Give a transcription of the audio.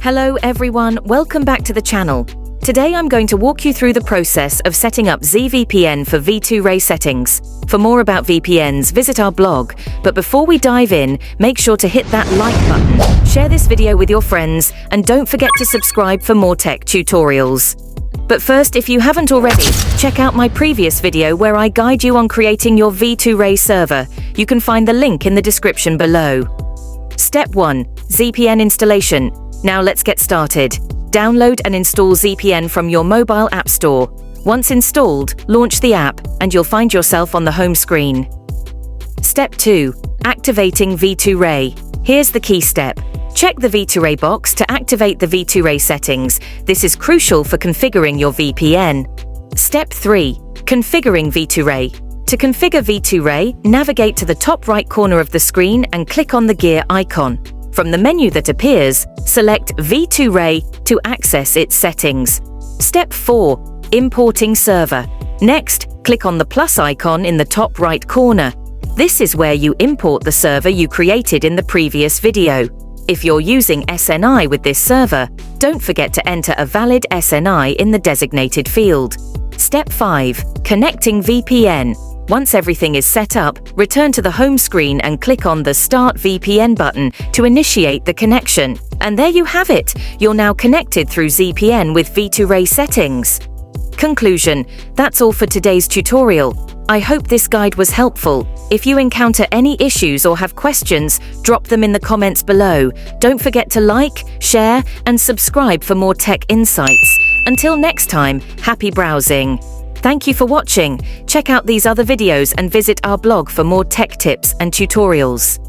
Hello everyone, welcome back to the channel. Today I'm going to walk you through the process of setting up ZVPN for V2Ray settings. For more about VPNs, visit our blog. But before we dive in, make sure to hit that like button, share this video with your friends, and don't forget to subscribe for more tech tutorials. But first, if you haven't already, check out my previous video where I guide you on creating your V2Ray server. You can find the link in the description below. Step 1. ZVPN installation. Now let's get started. Download and install ZVPN from your mobile app store. Once installed, launch the app and you'll find yourself on the home screen. Step 2. Activating V2Ray. Here's the key step. Check the V2Ray box to activate the V2Ray settings. This is crucial for configuring your VPN. Step 3. Configuring V2Ray. To configure V2Ray, navigate to the top right corner of the screen and click on the gear icon. From the menu that appears, select V2Ray to access its settings. Step 4. Importing server. Next, click on the plus icon in the top right corner. This is where you import the server you created in the previous video. If you're using SNI with this server, don't forget to enter a valid SNI in the designated field. Step 5. Connecting VPN. Once everything is set up, return to the home screen and click on the Start VPN button to initiate the connection. And there you have it! You're now connected through ZVPN with V2Ray settings. Conclusion: that's all for today's tutorial. I hope this guide was helpful. If you encounter any issues or have questions, drop them in the comments below. Don't forget to like, share, and subscribe for more tech insights. Until next time, happy browsing! Thank you for watching. Check out these other videos and visit our blog for more tech tips and tutorials.